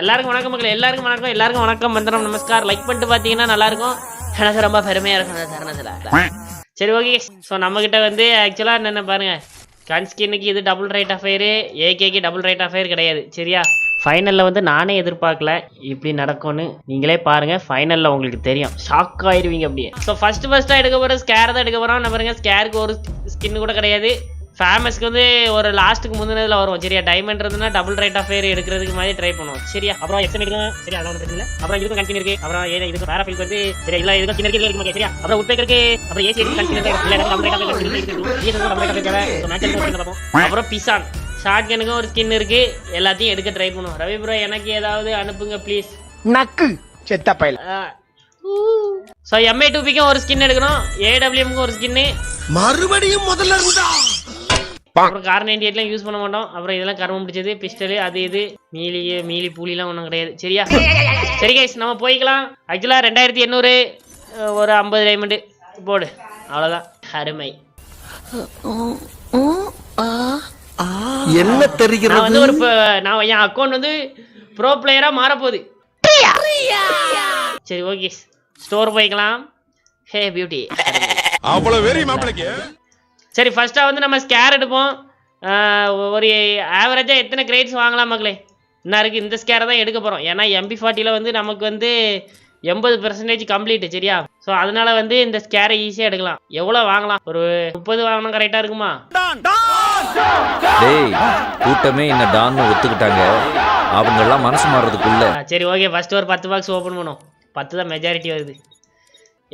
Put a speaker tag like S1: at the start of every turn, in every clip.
S1: எல்லாருக்கும் வணக்கம் மக்கள், எல்லாருக்கும் வணக்கம், வந்தனம், நமஸ்கார். லைக் பண்ணிட்டு பார்த்தீங்கன்னா நல்லா இருக்கும். எனக்கு ரொம்ப பெருமையாக இருக்கும் அந்த தருணத்தில். சரி, ஓகே. ஸோ நம்மக்கிட்ட வந்து ஆக்சுவலாக என்னென்ன பாருங்கள், கன்ஸ்கின்னுக்கு இது டபுள் ரைட் ஆஃப் ஃபயரு, ஏகேக்கு டபுள் ரைட் ஆஃப் ஃபயர் கிடையாது. சரியா? ஃபைனலில் வந்து நானே எதிர்பார்க்கல இப்படி நடக்கும்னு. நீங்களே பாருங்கள், ஃபைனலில் உங்களுக்கு தெரியும், ஷாக் ஆயிடுவீங்க அப்படியே. ஸோ ஃபஸ்ட்டாக எடுக்க போகிற ஸ்கேர் தான் எடுக்க போகிறோம். நம்ம பாருங்கள், ஸ்கேருக்கு ஒரு ஸ்கின்னு கூட கிடையாது. ஃபேமஸ்க்கு வந்து ஒரு லாஸ்ட்டுக்கு முந்தினதில் வரும். சரியா? டைமண்ட் இருந்துன்னா டபுள் ரைட் ஆஃப் ஃபயர் எடுக்கிறதுக்கு மாதிரி ட்ரை பண்ணுவோம். சரியா? அப்புறம் எக்ஸ்டன் எடுக்கலாம். சரி, அதெல்லாம் ஒன்றும் பிரச்சனை இல்லை. அப்புறம் இதுக்கும் கன்ஸ்கின் இருக்கு. அப்புறம் இதுக்கு பேராஃபில்க்கு வந்து சரி இல்லை, இதுக்கும் ஸ்கின் இருக்கு. சரியா? அப்புறம் உட்பேக்கருக்கு அப்புறம் ஏசி கன்ஸ்கின் இருக்கு. டபுள் ரைட் ஆஃப் ஃபயர் பார்ப்போம். அப்புறம் பிசான் ஷாட்கனுக்கும் ஒரு ஸ்கின் இருக்கு. எல்லாத்தையும் எடுக்க ட்ரை பண்ணுவோம். ரவி ப்ரோ, எனக்கு ஏதாவது அனுப்புங்க ப்ளீஸ்.
S2: நக்கு செத்த பையல்.
S1: ஸோ MA2Pக்கும் ஒரு ஸ்கின் எடுக்கணும், AWMக்கும் ஒரு ஸ்கின்னு.
S2: மறுபடியும் முதல்ல இருந்தா
S1: அப்புறம் கார் 98 யூஸ் பண்ண மாட்டோம். அப்புறம் இதெல்லாம் கர்மம் பிடிச்சது, பிஸ்டலு, அது இது மீலி பூலிலாம் ஒன்றும் கிடையாது. சரியா? சரி கைஸ், நம்ம போய்க்கலாம். ஆக்சுவலாக 2800 ஒரு 50 டைமண்டு போடு, அவ்வளோதான். அருமை.
S2: என்ன தெரிகிறது?
S1: நான் வந்து நான் என் அக்கௌண்ட் வந்து ப்ரோ பிளேயராக மாறப்போகுது. சரி, ஓகே, ஸ்டோர் போய்க்கலாம். ஹே பியூட்டி,
S3: அவ்வளவு வெரி மாப்பிளைக்கு.
S1: சரி, ஃபர்ஸ்ட்டாக வந்து நம்ம ஸ்கேர் எடுப்போம். ஒரு ஆவரேஜாக எத்தனை கிரேட்ஸ் வாங்கலாம் மக்களே? இன்னும் இருக்குது, இந்த ஸ்கேரை தான் எடுக்க போகிறோம். ஏன்னா MP40 வந்து நமக்கு வந்து 80% கம்ப்ளீட்டு. சரியா? ஸோ அதனால வந்து இந்த ஸ்கேரை ஈஸியாக எடுக்கலாம். எவ்வளோ வாங்கலாம்? ஒரு 30 வாங்கினா கரெக்டாக இருக்குமா?
S4: கூட்டமே என்ன டான்னு ஒத்துக்கிட்டாங்க, அவங்கெல்லாம் மனசு மாறுறதுக்குள்ள.
S1: சரி, ஓகே, ஃபர்ஸ்ட் ஒரு 10 பாக்ஸ் ஓப்பன் பண்ணும். 10 தான் மெஜாரிட்டி வருது.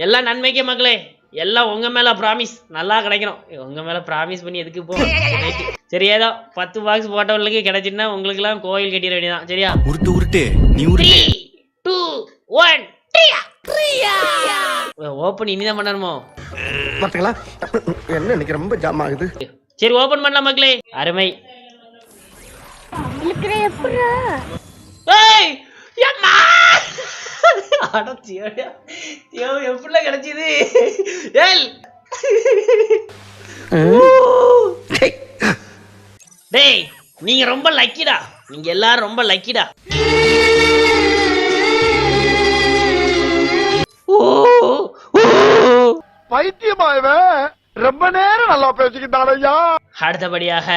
S1: எல்லாம் நன்மைக்கே மக்களே, எல்லாம் உங்க மேல ப்ராமிஸ், நல்லா கிடைக்கணும். உங்க மேல ப்ராமிஸ் பண்ணி எதுக்கு போ. சரி, ஏதோ 10 பாக்ஸ் போட்டவங்களுக்கு கிடைச்சின்னா உங்களுக்கு எல்லாம் கோயில் கட்டிட வேண்டியதான். சரியா?
S2: உருட்டு நீ
S1: 3 2 1 ஓப்பன் இனிதான் பண்ணணுமோ?
S2: பாத்தீங்களா என்ன இன்னைக்கு ரொம்ப ஜாம் ஆகுது.
S1: சரி, ஓபன் பண்ணலாம் மக்களே. அருமை. ஏய் அம்மா, எப்படிலாம் கிடைச்சது? டேய், நீங்க ரொம்ப லக்கிடா, நீங்க எல்லாரும் ரொம்ப லக்கிடா.
S2: பைத்தியமாயவே ரொம்ப நேரம் நல்லா பேசிக்கிட்டாரையா.
S1: அடுத்தபடியாக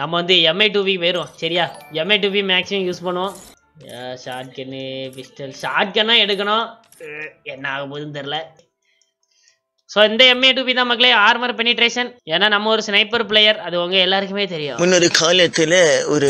S1: நம்ம வந்து MA2P போயிடும். சரியா? MA2P மேக்ஸிமம் யூஸ் பண்ணுவோம். ஷாட்கன்னு, பிஸ்டல், ஷாட்கன்னா எடுக்கணும். என்ன ஆக போகுதுன்னு தெரில. ஸோ இந்த MA2P தான் மக்களே ஆர்மர் பெனிட்ரேஷன். ஏன்னா நம்ம ஒரு ஸ்னைப்பர் பிளேயர், அது உங்க எல்லாருக்குமே தெரியும்.
S5: முன்னொரு காலத்துல ஒரு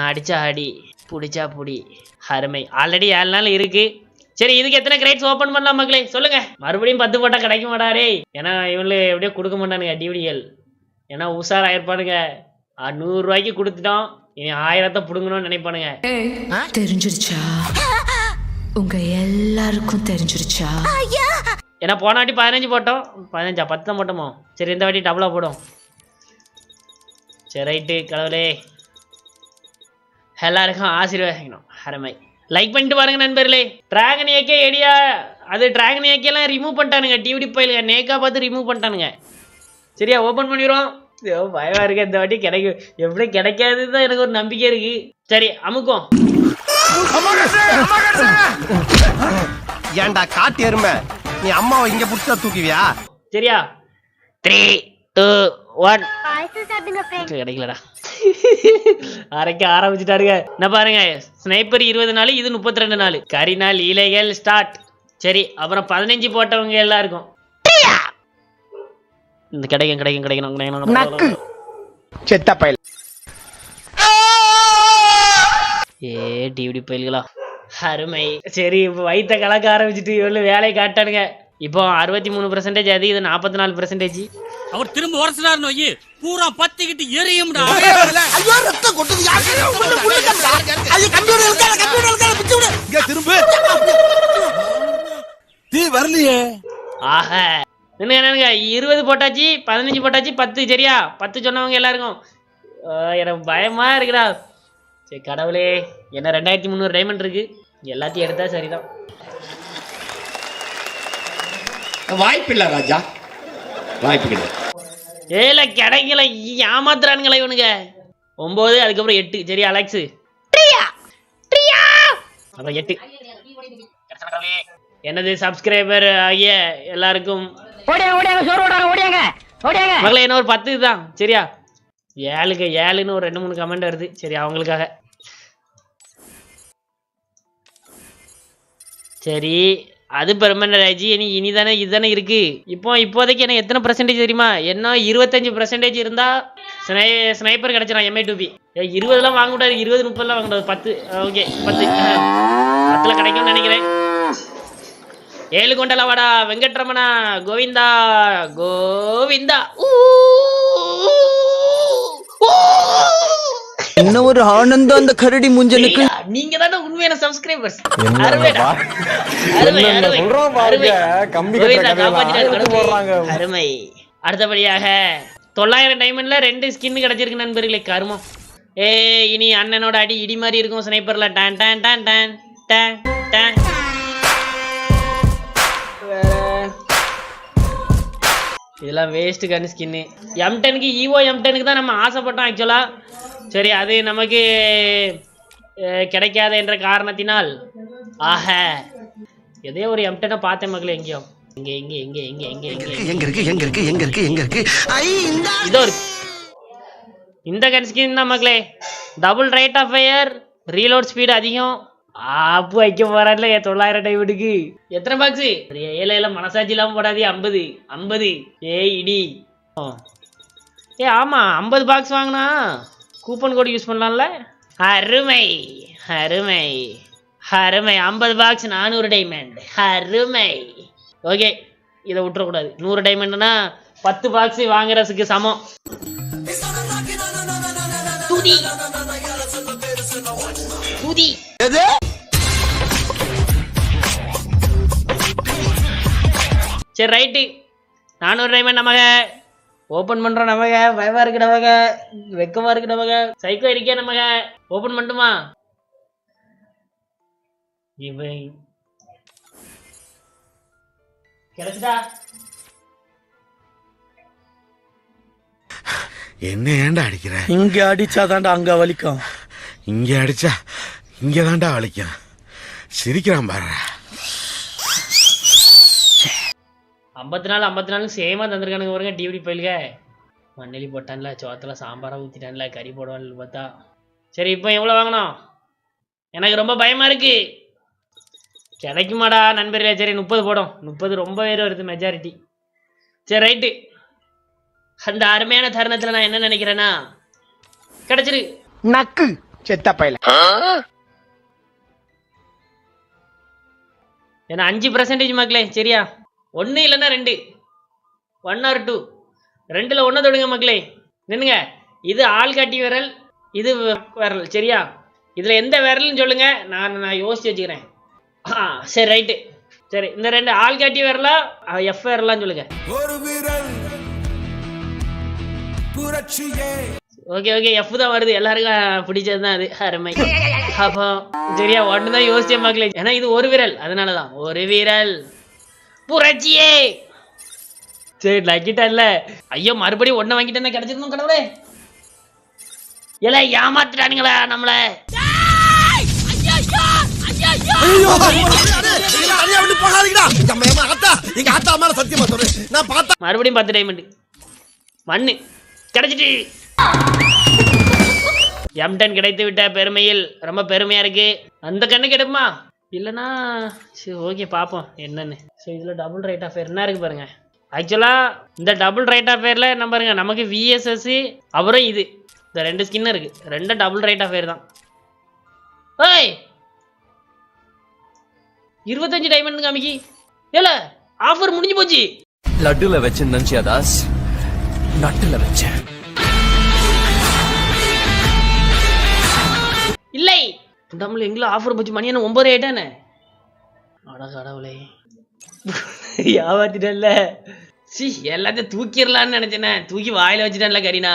S1: அடிச்சா அடி, புடிச்சா புடி. அருமை. ஆல்ரெடி 7 நாள் இருக்கு. சரி, இதுக்கு எத்தனை கிரேட்ஸ் ஓபன் பண்ணலாம் மக்களே? சொல்லுங்க. மறுபடியும் 10 போட்டா கிடைக்க மாட்டாரே. ஏன்னா இவனு எப்படியோ கொடுக்க மாட்டானுங்க டிவிடிகள். ஏன்னா உஷார் ஆயிருப்பானுங்க. 100 ரூபாய்க்கு கொடுத்துட்டோம், இவன் 1000 புடுங்கணும்னு நினைப்பானுங்க.
S6: தெரிஞ்சிருச்சா? உங்க எல்லாருக்கும் தெரிஞ்சிருச்சா?
S1: ஏன்னா போன வாட்டி 15 போட்டோம். 15 10 தான் போட்டோமோ? சரி, இந்த வாட்டி டபுளா போடும். சரி, ரைட்டு. கடவுளே எல்லாருக்கும் ஆசீர்வாதம். அருமை. லைக் பண்ணிட்டு பாருங்க நண்பர்களே. டிராகன் ஏகே ஐடியா, அது டிராகன் ஏகேலாம் ரிமூவ் பண்ணிட்டானுங்க. டிவிடி பையில நேக்கா பார்த்து ரிமூவ் பண்ணிட்டானுங்க. சரியா? ஓப்பன் பண்ணிடுவோம். பயமா இருக்கு, இந்த வாட்டி கிடைக்கும். எப்படி கிடைக்காதுன்னு தான் எனக்கு ஒரு நம்பிக்கை இருக்கு. சரி, அமுக்கும்.
S2: ஏன்டா காட்டு எருமை, நீ அம்மாவை இங்க புடிச்சா தூக்குவியா?
S1: சரியா? 3 2 1 கிடைக்கலடா. அரைக்க ஆரம்பிச்சுட்டாருங்க. என்ன பாருங்க, ஸ்னைப்பர் 20 நாள், இது 32 நாள். கரிநாள் இலைகள் ஸ்டார்ட். சரி, அப்புறம் 15 போட்டவங்க எல்லாருக்கும் இந்த கிடைக்கணும்.
S2: செத்த பையல்.
S1: டிவிடி பயில்களா. அருமை. சரி, இப்போ வயிற்ற கலக்க ஆரம்பிச்சுட்டு இவ்வளவு வேலையை காட்டானுங்க. இப்போ 63%, அது இது 44%.
S7: அவர் திரும்ப உரசினார் நோயி பூரா பத்திக்கிட்டு எரியும்டா.
S2: ஐயோ ரத்தம் கொட்டுது. ஐயோ கம்ப்யூட்டர் திரும்ப தீ வரலையே.
S1: ஆஹ, என்னங்க 20 போட்டாச்சு, 15 போட்டாச்சு, 10. சரியா? 10 சொன்னவங்க எல்லாருக்கும் எனக்கு பயமா இருக்குடா. சரி கடவுளே, என்ன 2300 டைமண்ட் இருக்கு. எல்லாத்தையும் எடுத்தா சரிதான்.
S2: வாய்ப்பில்லை ராஜா, வாய்ப்பு கிடையாது.
S1: ஏல கிடைக்கல, ஏமாத்துறானுங்களா இவனுங்க. 9 அதுக்கப்புறம் 8. சரி அலெக்ஸ் அப்புறம் 8. எனது சப்ஸ்கிரைபர் ஆகிய எல்லாருக்கும் மகளே என்ன ஒரு 10 தான் சரியா. 7க்கு 7ன்னு ஒரு 2-3 கமெண்ட் வருது. சரி அவங்களுக்காக. சரி அது பெர்மனன்ட் ஆயிடுச்சு. இனிதானே இதுதானே இருக்கு. இப்போதைக்கு என்ன எத்தனை பர்சன்டேஜ் தெரியுமா? என்ன 25% இருந்தா ஸ்னைப்பர் கிடைச்சிடும் MI2B. 20 வாங்க கூடாது, 20-30 வாங்க கூடாது. 10 ஓகே 10 கிடைக்கும்னு நினைக்கிறேன். 7 கொண்டல வாடா வெங்கட்ரமணா கோவிந்தா கோவிந்தா.
S5: என்ன ஒரு ஆனந்தம் அந்த கரடி முஞ்சனுக்கு.
S1: நீங்க தானே உண்மையான சப்ஸ்கிரைபர்ஸ். அருமை. அடுத்தபடியாக 900 டைமண்ட்ல 2 ஸ்கின் கிடைச்சிருக்கு நண்பர்களே. கருமம். இனி அண்ணனோட அடி இடி மாதிரி இருக்கும் ஸ்னைப்பர்ல. டான் டான் டான் டான் டான் டான். இதெல்லாம் வேஸ்ட் கன் ஸ்கின்னு. M10க்கு ஈவோ M10க்கு தான் நம்ம ஆசைப்பட்டோம் ஆக்சுவலா. சரி அது நமக்கு கிடைக்காத என்ற காரணத்தினால் ஆக எதே ஒரு M10 பார்த்தேன் மக்களே. எங்கேயோ இதோ இருக்கு. இந்த கன் ஸ்கின் தான் மக்களே. Double rate of fire, reload speed அதிகம். ஆப்பு வைக்க போறான்ல 900 டைமண்டுக்கு. எத்தனை பாக்ஸ்? 7 மனசாட்சி இல்லாம போடாதே. 50 இடி. ஆமா 50 பாக்ஸ் வாங்கினா கூப்பன் கோடு யூஸ் பண்ணலாம்ல. அருமை அருமை அருமை. 50 பாக்ஸ் 400 டைமண்ட். அருமை. ஓகே இதை விட்டுறக்கூடாது. 100 டைமண்ட்னா 10 பாக்ஸ் வாங்குறதுக்கு சமம். துதி துதி. சரி ரைட்டு 400 டைமண்ட் நமக்கு ஓபன் பண்றோம். நமக்கு பயமா இருக்கு, நமக்கு வெக்கமா இருக்கு, நமக்கு சைக்கோ இருக்கே. நமக்கு ஓபன் பண்ணட்டுமா? இவன் கிடைச்சதா?
S3: என்ன ஏன்டா அடிக்கிற?
S5: இங்க அடிச்சாதான்டா அங்க வலிக்கும்.
S3: இங்க அடிச்சா இங்க தான்டா வலிக்கும். சிரிக்கிறான் பாரு.
S1: 54 சேமா தந்திருக்கானுங்க பாருங்க. டிவிடி பயிலுக மண்ணெலி போட்டான்ல, சோத்துல சாம்பாரா ஊத்திட்டான்ல, கறி போடுவான்ல பார்த்தா. சரி இப்போ எவ்வளோ வாங்கணும்? எனக்கு ரொம்ப பயமா இருக்கு. கிடைக்குமாடா நண்பர்களே? சரி 30 போடும். 30 ரொம்ப வேறு வருது மெஜாரிட்டி. சரி ரைட்டு. அந்த அருமையான தருணத்துல நான் என்ன நினைக்கிறேன்னா கிடைச்சிரு.
S2: நக்கு செத்த பையல.
S1: ஏன்னா 5% மக்களே. சரியா? 1 இல்லைன்னா 2, 1 or 2, 2ல் 1 தொடுங்க மக்களே. நின்னுங்க. இது ஆள்காட்டி விரல், இது விரல். சரியா? இதுல எந்த விரல்னு சொல்லுங்க, நான் யோசிச்சு வச்சுக்கிறேன். சரி ரைட்டு. சரி இந்த 2 ஆள்காட்டி விரலா F விரலான்னு சொல்லுங்க. ஓகே ஓகே F தான் வருது. எல்லாருக்கும் பிடிச்சது தான் அது. அருமை. அப்போ சரியா 1 தான் யோசிச்சேன் மக்களே. ஏன்னா இது ஒரு விரல், அதனாலதான் ஒரு விரல். புரட்சியே. சரி நக்கிட்டல. ஐயோ மறுபடியும் 1 வாங்கிட்டேன்னா கிடைச்சிருந்தோம் கடவுளே. எல்லாம் ஏமாத்துறானுங்களா நம்மள. மறுபடியும் 10 டைமண்ட் மண்ணு கிடைச்சிட்டு. M10 கிடைத்து விட்ட பெருமையில் ரொம்ப பெருமையா இருக்கு. அந்த கண்ணு கிடைக்குமா இல்லைன்னா சரி ஓகே பார்ப்போம் என்னன்னு. சரி இதில் டபுள் ரைட் ஆஃப் ஃபயர் என்ன இருக்கு பாருங்க. ஆக்சுவலாக இந்த டபுள் ரைட் ஆஃப் ஃபயரில் என்ன பாருங்க, நமக்கு VSS அப்புறம் இது இந்த 2 ஸ்கின் இருக்கு. 2 டபுள் ரைட் ஆஃப் ஃபயர் தான். ஏய் 25 டைமண்ட் காமிக்கி. ஏல ஆஃபர் முடிஞ்சு போச்சு.
S8: லட்டுல வச்சேன் நினைச்சியா தாஸ்? நட்டுல வச்சேன்.
S1: இல்லை நம்மள எங்கள ஆஃபர் போச்சு. மணி என்ன 9 ஆயிட்டானே. அட கடவுளே ஏமாத்திட்டல. சி எல்லாத்தையும் தூக்கிடலான்னு நினைச்சேனே. தூக்கி வாயில வச்சுட்டேன்ல கரீனா.